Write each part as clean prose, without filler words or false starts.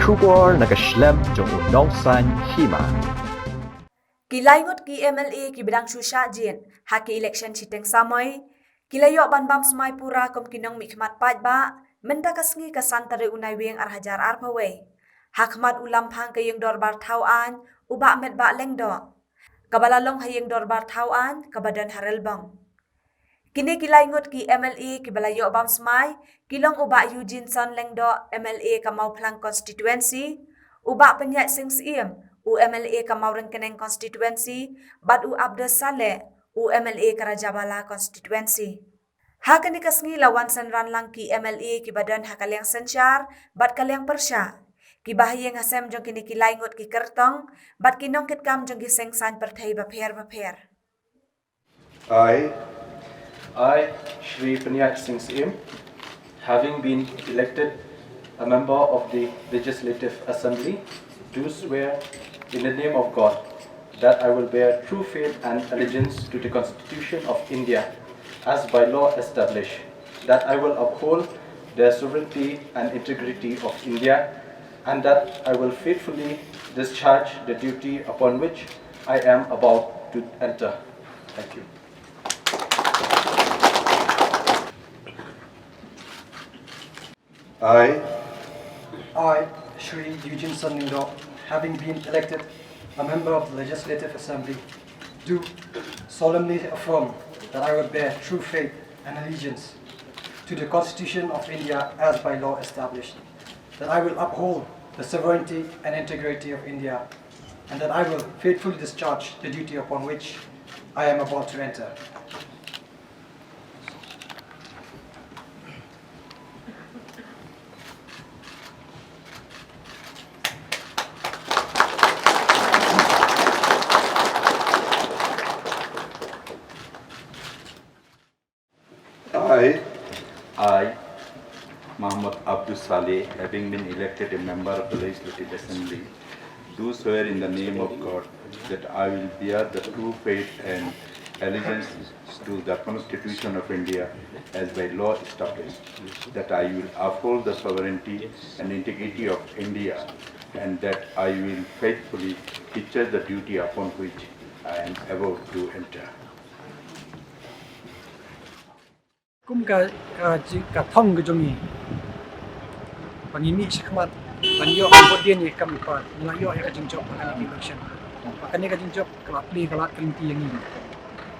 Shubor nakaslem jong udongsan Hima. Kilai ngut ki MLA ki bidang Shah Jied haki election chiteng Smai kilayo ban bam Smai pura kom kinong Hakhmat pat ba menda kasngi kasan tare unai weng hajar pawe Hakhmat Lamphang ke Ïingdorbar tauan uba met ba lengdo kabalalong Ïingdorbar tauan kabadan harelbang kini kilai ngut ki MLA ki balayo bam Smai kilong uba Eugene lengdo MLA kamau plang constituency uba penyat sing siem UMLA Kamauran Keneng Constituency, Bad U Abdul Saleh, UMLA Karajabala Constituency. Hakani kasngi lawan senran lang ki MLA ki badan hakaliang sensyar, bad kaliang persya. Ki bahayeng hasem jong kini kilai ngut ki kertong, bad kinong kitkam jong ki sengsan pertai baper. I, Shri Panyat Singh Sim, having been elected a member of the Legislative Assembly, do swear in the name of God that I will bear true faith and allegiance to the Constitution of India as by law established, that I will uphold the sovereignty and integrity of India, and that I will faithfully discharge the duty upon which I am about to enter. Thank you. I, Shri Eugene Ïingdorbar, having been elected a member of the Legislative Assembly, do solemnly affirm that I will bear true faith and allegiance to the Constitution of India as by law established, that I will uphold the sovereignty and integrity of India, and that I will faithfully discharge the duty upon which I am about to enter. I, Muhammad Abdul Saleh, having been elected a member of the Legislative Assembly, do swear in the name of God that I will bear the true faith and allegiance to the Constitution of India as by law established, that I will uphold the sovereignty and integrity of India, and that I will faithfully discharge the duty upon which I am about to enter. Kum ka thong ke jongi pangimi Hakhmat panyo kemudian ye kami pa melayo ya kajingjok akan election akan ye kajingjok kelapli kelat kelinti yang ini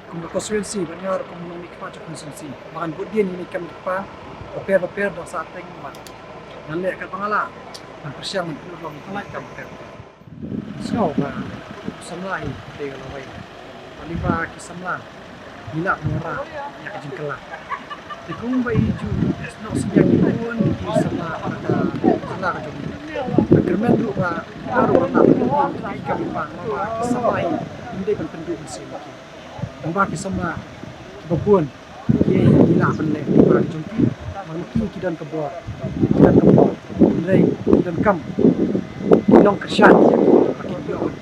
kum constituency banyak kum Hakhmat constituency makan kemudian ini kami pa paper dah saat teng mat nalek kat pangala dan persiang untuk melak kami so ba samlai te kalau baik aliba kisamla hilak murah ya kajingkelah Ikung bayi ju, esok sejak pun sama pada sana kejung. Kerana tu baru nak kami pang samai ini penting sih. Nampak sama berpun ye hilang benda kejung. Mungkin kita kebor, dan kam long kesan makin jauh.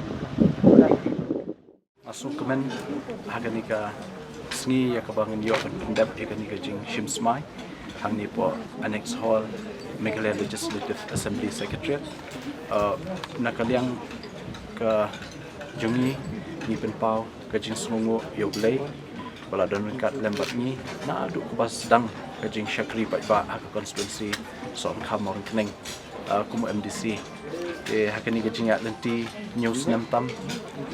Masuk kemen haganika Sngi ya kabangan yo pendap ikani kajing Shim Smai hang ni po Annex Hall Meghalaya Legislative Assembly Secretariat nakaliang ke jungi ni penpau kajing sungu yo blai bala don kat lembat ni na adu kubas sedang kajing Syakri Pak constituency som Kamor Keneng kumu MDC hakani kajing ya lenti news nyamtam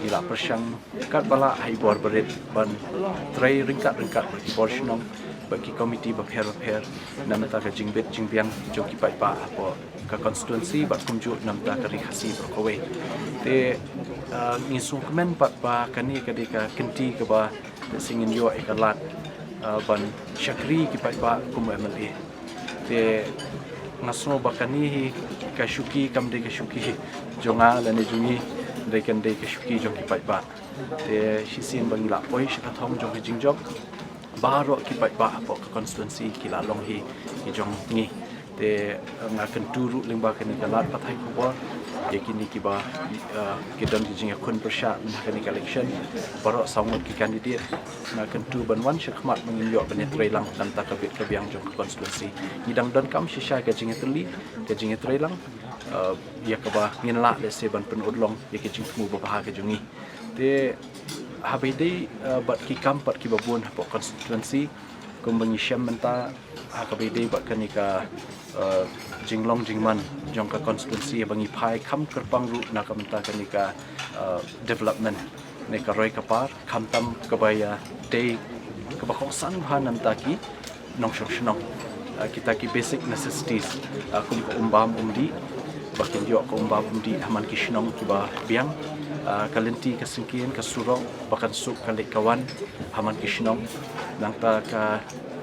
ila persyang kat bala haibor berit ban tray ringkat proportional bagi komiti berper namta kajing bet jingbiang joki pai pa apa ke constituency bat kumju namta kari khasi berkowe te ngisung kemen pat ba kani kadika kenti ke ba singin yo ekalat ban Syakri ki pai pa kum MLA te ngaso bakani kashuki kamde kashuki jonga lane jungi dekan de kashuki jongi pai ba te shisin bangila poi shakathom jongi jingjok baro ki pai ba apa constituency kila long hi jong ni te ngakan turu lingba kani kalat pathai khobor yakini ki ba kidan ki jinga kun persya kani election baro sawut ki candidate ngakan tu banwan Hakhmat mengilyo benetrelang dan takabit kebiang jong constituency idang dan kam shisha ka jinga teli ka jinga trelang ya kaba nginla le se ban pen udlong ya ke jing mu ba ke jungi te habide bat ki kampat ki babun hapo constituency kum bangi syam menta habide bat kanika jinglong jingman jong ka constituency bangi phai kham kerpang ru na ka menta kanika development ne ka roi kapar kham tam kabaya te ka ba khongsan bhanam ta ki nong shong kita ki basic necessities kum ko umbam umdi bakin yo ko umbam umdi haman ki shnong ki ba biang kalenti ka singkien ka surong bakan suk kalik kawan haman ki shnong nang ta ka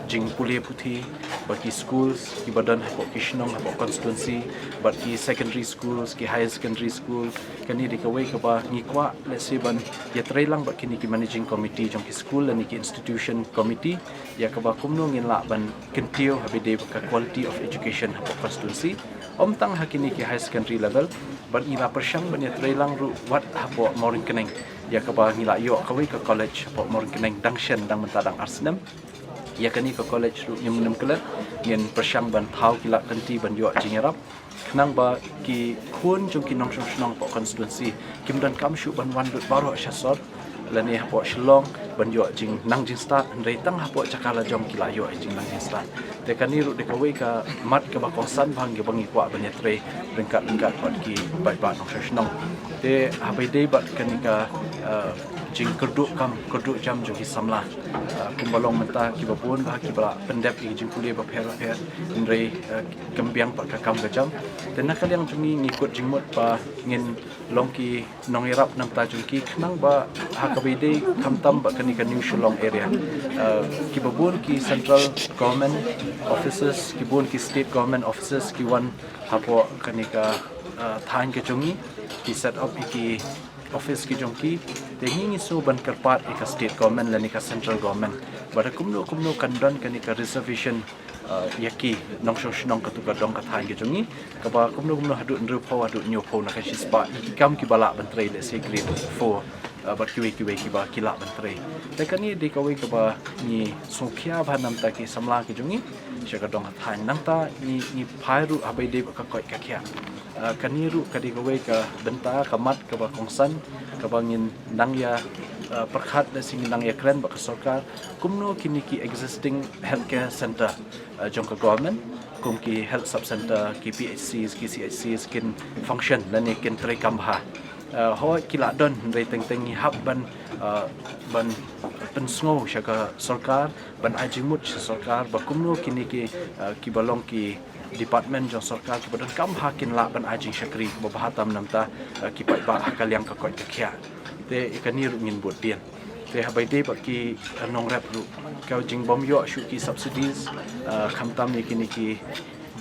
jing kuliah puthi bagi schools ki badan hapo ki shnong hapo constituency bagi secondary schools ki higher secondary school kani dikawai ka ba ngikwa let's say ban ya trailang ba kini ki managing committee jong ki school ani ki institution committee ya ka ba kumno ngin la ban kentio habide ka quality of education hapo constituency omtang hakini ki high secondary level ban ila persyang ban ya trailang ru wat hapo moring keneng ya ka ba ngila yo kawai ka college hapo moring keneng dangshen dang mentadang arsnem ya kani ke college ru nyem kelat ngin persyang ban thau kila kanti ban yo jingerap knang ba ki khun jong ki nong snong po constituency kim dan kam shu ban wan dut baro shasor lani hapo shlong ban yo jing nang jing start ndai tang hapo cakala jom kila yo jing nang jing start te kani ru de kawai ka mat ka ba kosan bang ge bangi kwa ban yetre lengkat pat ki bai ba nong snong te habai dei bat kani ka jing kerduk jam jo ki samla kumbalong menta ki babun ba ki bala pendep ki jing kuliah ba pher ndrei kambiang pa ka kam gajam ten nakal yang jungi ngikut jingmot ba ngin long ki nongirap nam ta jungki knang ba hakabide kamtam ba kani ka new shulong area ki babun ki central government offices ki bun ki state government offices ki wan hapo kani ka thain ke jungi ki set up ki office ki jongki tengi so ban karpat ka state government lani ka central government bada kumno kandan kani ka reservation yaki nong shnong ka tu ka dong ka thang ki jongi ka ba kumno hadu ndru phaw hadu nyo phaw na ka shispa kam ki bala ban trai le se grade 4 bat ki ba kila ban trai te kani de ka we ka ba ni sokhya bhanam ta ki samla ki jongi shaka dong ka thang nang ta ni phairu abai de ka koi ka khya kaniru kadi kawai ka benta kamat ka ba kongsan ka bangin nang ya perkhat da sing nang ya kren ba ka sarkar kumno kini ki existing healthcare center jong ka government kum ki health sub center ki PHCs ki CHCs kin function lani kin tre kamha ho kila don rei teng ni hab ban pensngo shaka sarkar ban ajimut sarkar ba kumno kini ki balong ki department jong sarkar ki badan kam hakin la ban ajing shakri ba bahatam namta ki pai ba akal yang ka koi ka khya te ikani ru ngin bot pian te habai de ba ki nong rap ru ka jing bom yo shu ki subsidies khamtam ni ki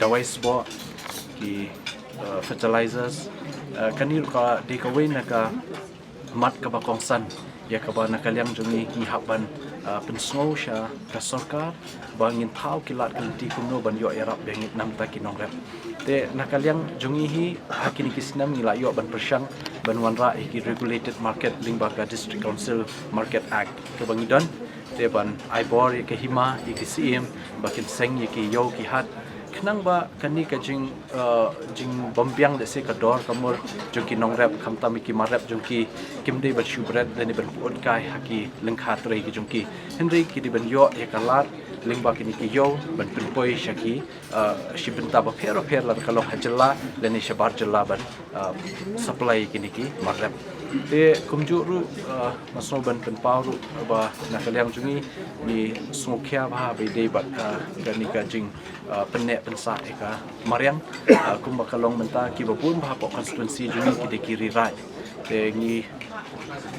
dawai sbo ki fertilizers kani ru ka de ka we na ka mat ka ba kongsan ya ka ba na kalyang jungi ni haban pensngo sha ka sarkar bangin thau kilat kanti kumno ban yo erap bengit nam ta kinong rap te nakalyang jungi hi hakini kisnam ngila yo ban persyang ban wanra ki regulated market lingba ka district council market act ke bangidon te ban ibor ke hima ki cm bakin seng ki yo ki hat knang ba kani ka jing bombyang de se ka dor kamur jungki nong rap khamtam ki marap jungki kimdei ba shubret leni ban pot kai haki lengkha trei ki jungki henry ki di ban yo ya kalat lingba kini ki yo ban pinpoi shaki shibenta ba phero la kalong hajalla leni shabar jalla ban supply kini ki marap te kumjuru maso ban penpau ba nakalyang jungi ni smokhya ba be dei bat kani ka jing penek pensa eka mariang kumba kalong menta ki babun ba po constituency jungi ki de kiri rai te ngi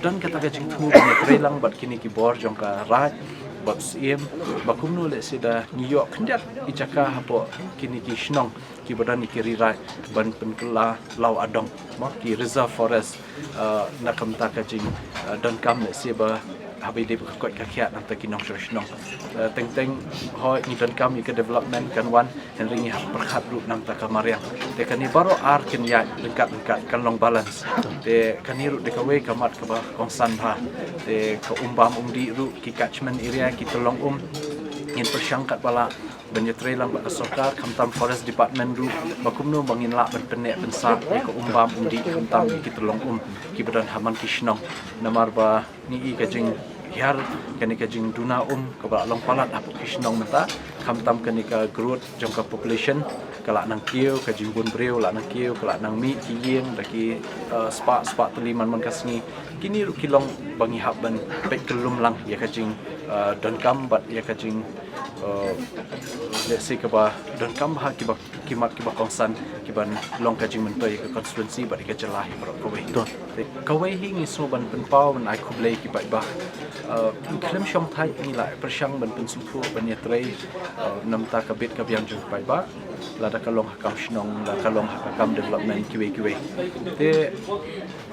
dan kata ka jing thu ni trelang bat kini ki bor jong ka rai bat sim bakumnu le sida ngiyo khndat ijaka hapo kini ki shnong ki badan ki kiri rai ban penkla law adong ma ki reserve forest nakamta ka jing dan kam le siba habi de ko ka kya nam ta kinong shnong teng ho ni dan kam ki development kan wan hen ringi hap perkhat ru nam ta kamariang te kani baro ar kin ya lengkat kan long balance te kani ru de ka we kamat ka ba kongsan ha te ka umbam umdi ru ki catchment area ki tolong in persyangkat bala banyak lang baka sokar kamtam forest department ru bakumno bangin la ban penek bensa ko umbam undi kamtam ki tolong ki badan haman kishnong namar ba ni ka jing hiar kani ka jing duna ka ba long palat apu kishnong mata kamtam kani ka growth jangka population kala nang kieu ka jing bun breu la nang kieu kala nang mi ki yeng daki spa tuliman man kasni kini ru kilong bangi haban pek kelum lang ya ka jing don kam bat ya ka jing let's say kaba don kam ha kimat kongsan kiban long kajing mentoi ke constituency bat ke celah bro kawai to kawai hi ngi so ban penpau ban ai khublei ki ba klem shom thai ni la persyang ban pensumpu ban yetrei namta kabit ka biang jung ba la da kalong hakam shnong la kalong hakam development kiwe te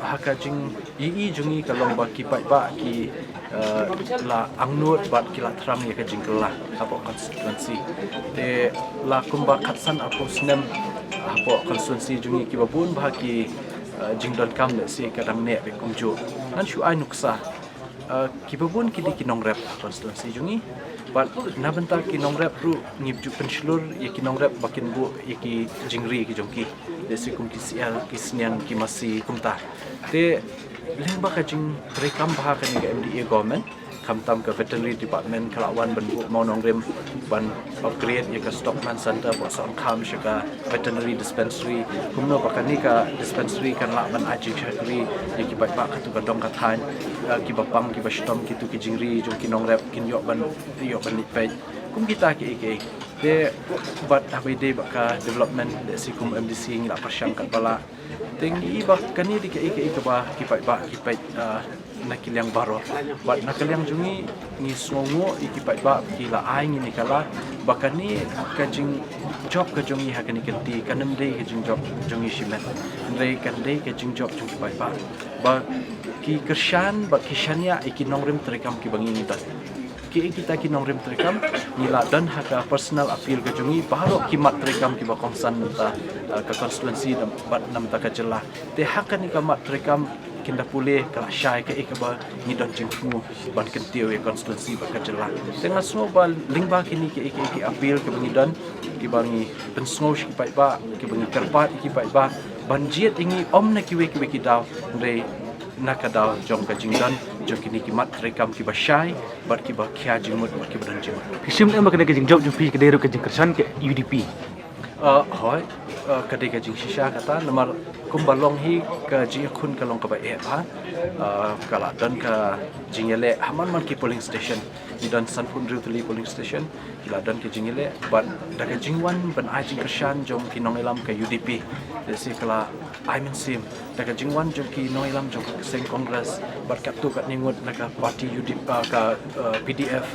hakajing i jungi kalong ba ki ba ki la angnut bat ki la tram ya kajing kelah apo constituency te la kumba khatsan apo snem apo constituency jungi ki babun bahaki jingdon kam le si kadang ne be kumju nan shu ai nuksa ki babun ki di kinong rep constituency jungi bat na bentar ki nong rep ru ngibju penslur ye ki nong rep bakin bu ye ki jingri ki jongki le si kum ki sial ki snian ki masi kumta te leng ba kajing rekam bahaka ni MDA government kamtam ke veterinary department kalawan ban bu mau nong rem ban upgrade ye ka stockman center bo son kam shaka veterinary dispensary kumno bakani ka dispensary kan la ban aji chakri ye ki ba ka tu ka dong ka than ki ba pam ki ba stom ki tu ki jingri jong ki nong rep kin yo ban ni pe kum kita ki te bat abide baka development de sikum MDC ngi la persyang kat bala tengi ba kani di ki ba ki ba nakilyang baro bat nakilyang jungi ni songo ikipai ba kila ai ni kala bakani kajing job ka jungi hakani kenti kanam dei kajing job jungi shimen dei kan dei kajing job jungi pai ba ki kershan ba kishania ikinong rim terekam ki bangi ni ki kita ki nong rem terekam nila dan haka personal appeal ke jungi baru kimat terekam ki ba kongsan ta ka constituency bat nam ta ka jelah te haka ni kamat terekam kinda pulih kala syai ke ikaba ni don jingfu ban kentiu e constituency ba ka jelah tengah semua ba lingba kini ki appeal ke bangi don ki bangi pensngau ki pai ba ki bangi kerpat ki pai ba ban Jied ingi om na kiwe ki daw re nakadaw jong ka jingdan jong kini kimat rekam ki basyai bat ki ba khia jingmut bat ki badan jingmut Kisim em kena kajing job jumpi ke deru kajing kersan ke UDP. hoi kadai ka jing shisha kata namar kumbalong hi ka jing khun kalong ka ba e ba kala dan ka jingele haman man ki polling station di dan sanpun rutli polling station kila dan ke jingele bat da ka jingwan ban ai jing kersan jong ki nong elam ka UDP desi kala I mean sim da ka jingwan jong ki nong elam jong ka seng congress bat kap tu kat ningut na ka party UDP ka PDF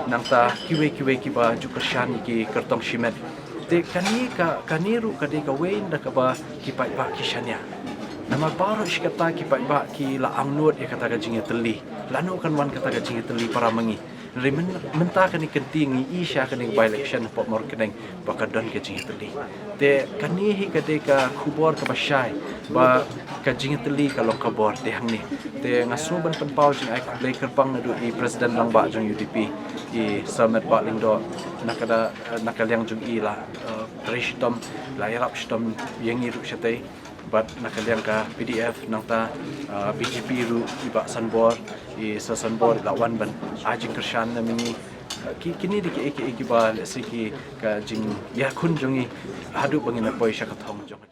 nang ta kiwe ki ba ju kersan ki kertong shimet te kaniru kade ka wain da ka ba ki pai ba ki shania nama baru sikata ki pai ba ki la angnut e kata ka jinge teli lanu kan wan kata ka jinge teli para mengi remen menta kani kenting i sha kani by election pot mor keneng bakadon ka jinge teli te kani hi kade ka khubor ka basyai ba ka jinge teli ka long ka bor te hang ni te ngasu ban penpau jing ai play kerbang na du i president lang ba jong UDP i summit ba Ïingdorbar nakaliang jung i la trishtom la yarap shtom yengi ru shatai bat nakaliang ka PDF nang ta BGP ru iba sanbor i sanbor lawan ban ajing kershan na mingi kini di ki ba lesi ki ka jing ya kun jungi hadu bangina boy syakathong jong